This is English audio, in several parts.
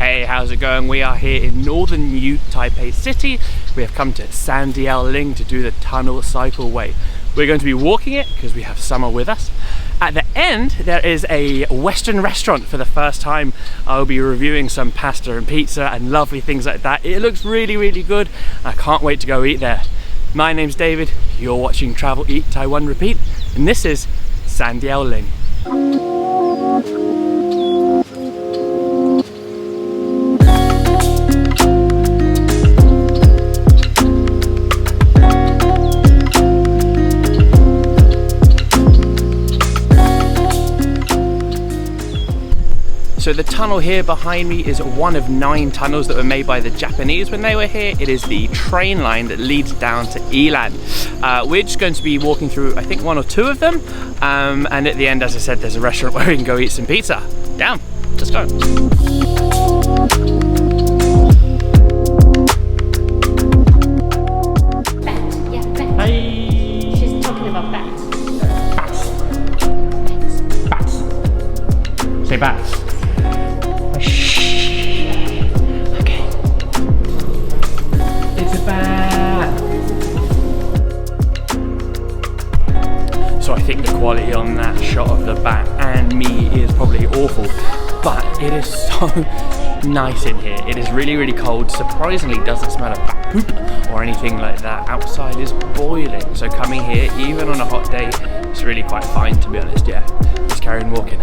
Hey, how's it going? We are here in northern New Taipei City. We have come to Sandiaoling to do the tunnel cycleway. We're going to be walking it because we have summer with us. At the end, there is a Western restaurant for the first time. I'll be reviewing some pasta and pizza and lovely things like that. It looks really, really good. I can't wait to go eat there. My name's David. You're watching Travel, Eat, Taiwan, Repeat, and this is Sandiaoling. So the tunnel here behind me is one of 9 tunnels that were made by the Japanese when they were here. It is the train line that leads down to Ilan. We're just going to be walking through, I think, 1 or 2 of them. And at the end, as I said, there's a restaurant where we can go eat some pizza. Down, let's go. Bat, yeah, bat. Hey. She's talking about bats. Bats. Bats. Say bats. Okay. It's a bat. So I think the quality on that shot of the bat and me is probably awful, but it is so nice in here. It is really, really cold. Surprisingly, doesn't smell of bat poop or anything like that. Outside is boiling, so coming here, even on a hot day, it's really quite fine, to be honest. Yeah, let's carry on walking.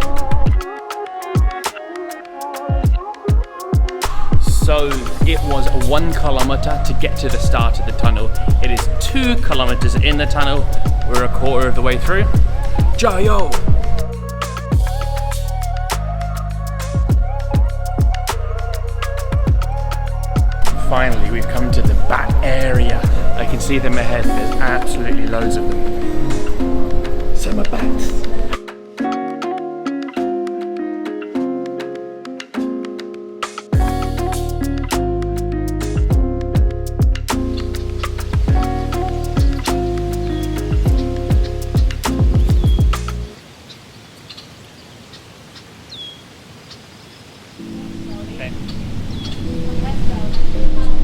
So it was 1 kilometer to get to the start of the tunnel. It is 2 kilometers in the tunnel. We're a quarter of the way through. Jayo! Finally, we've come to the bat area. I can see them ahead. There's absolutely loads of them. Summer bats.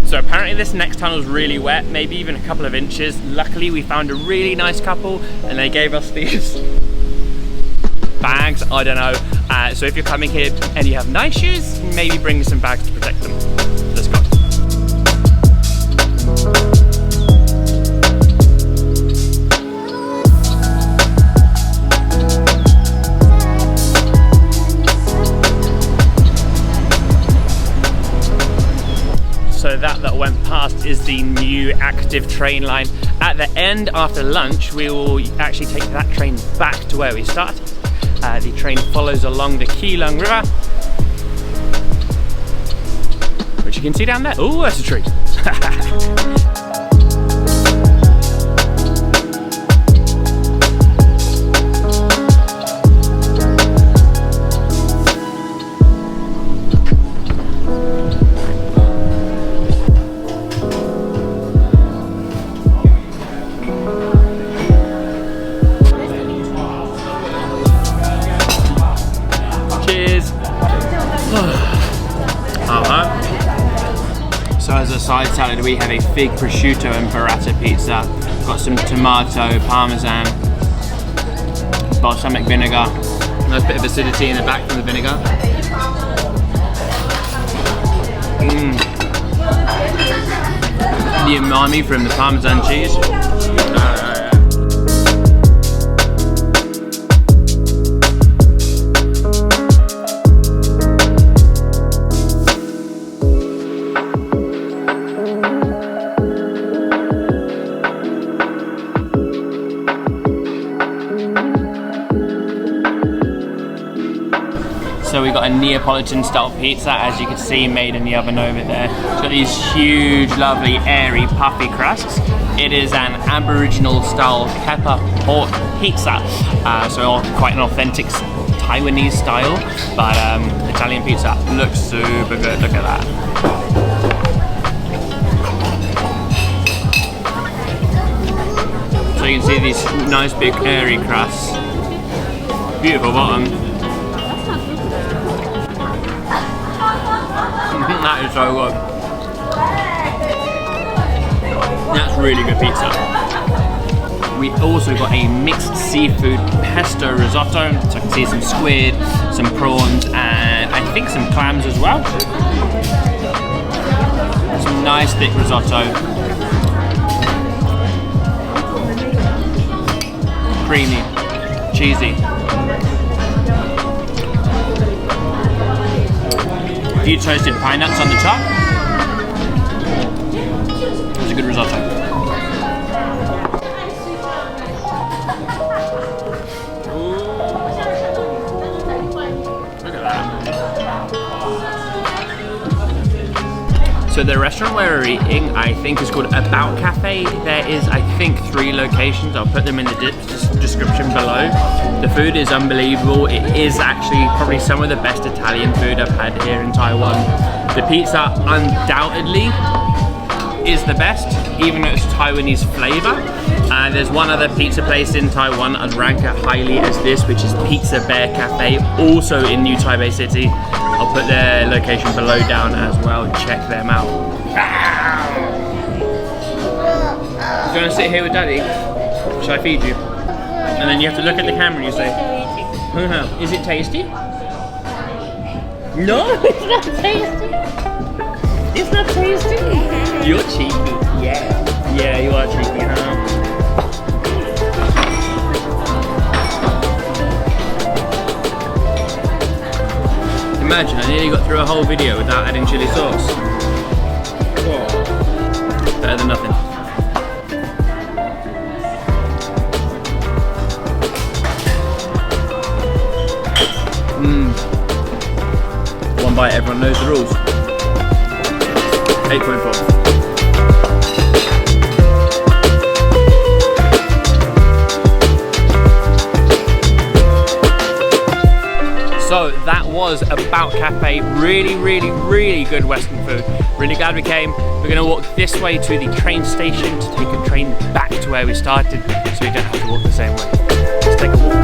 So apparently this next tunnel is really wet, maybe even a couple of inches. Luckily we found a really nice couple and they gave us these bags, I don't know. So if you're coming here and you have nice shoes, maybe bring some bags to protect them. Let's go. So that went past is the new active train line. At the end, after lunch, we will actually take that train back to where we started. The train follows along the Keelung River, which you can see down there. Oh, that's a tree. So as a side salad, we have a fig prosciutto and burrata pizza. Got some tomato, parmesan, balsamic vinegar. Nice bit of acidity in the back from the vinegar. The umami from the parmesan cheese. So we got a Neapolitan style pizza, as you can see, made in the oven over there. It's got these huge, lovely, airy, puffy crusts. It is an Aboriginal style pepper pork pizza. So quite an authentic Taiwanese style, but Italian pizza. Looks super good, look at that. So you can see these nice big airy crusts. Beautiful bottom. That is so good. That's really good pizza. We also got a mixed seafood pesto risotto. So I can see some squid, some prawns, and I think some clams as well. Some nice thick risotto. Creamy, cheesy. A few toasted pine nuts on the top. It's a good risotto. So the restaurant where we're eating, I think, is called About Cafe. There is, I think, 3 locations. I'll put them in the description below. The food is unbelievable. It is actually probably some of the best Italian food I've had here in Taiwan. The pizza undoubtedly is the best, even though it's Taiwanese flavor. There's one other pizza place in Taiwan I'd rank it highly as this, which is Pizza Bear Cafe, also in New Taipei City. I'll put their location below down as well. Check them out. Do you want to sit here with Daddy? Shall I feed you? And then you have to look at the camera and you say, is it tasty? No, it's not tasty. It's not tasty. You're cheeky. Yeah. Yeah, you are cheeky, huh? Imagine, I nearly got through a whole video without adding chili sauce. Whoa. Better than nothing. One bite, everyone knows the rules. 8.4. So that was About Cafe. Really, really, really good Western food. Really glad we came. We're gonna walk this way to the train station to take a train back to where we started, so we don't have to walk the same way. Let's take a walk.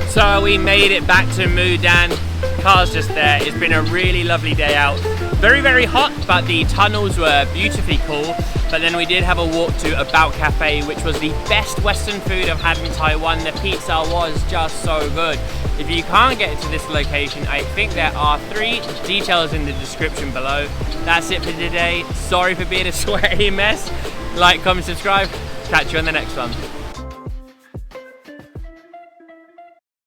So we made it back to Mudan. Car's just there. It's been a really lovely day out. Very, very hot, but the tunnels were beautifully cool. But then we did have a walk to About Cafe, which was the best Western food I've had in Taiwan. The pizza was just so good. If you can't get to this location, I think there are 3 details in the description below. That's it for today. Sorry for being a sweaty mess. Like, comment, subscribe. Catch you on the next one.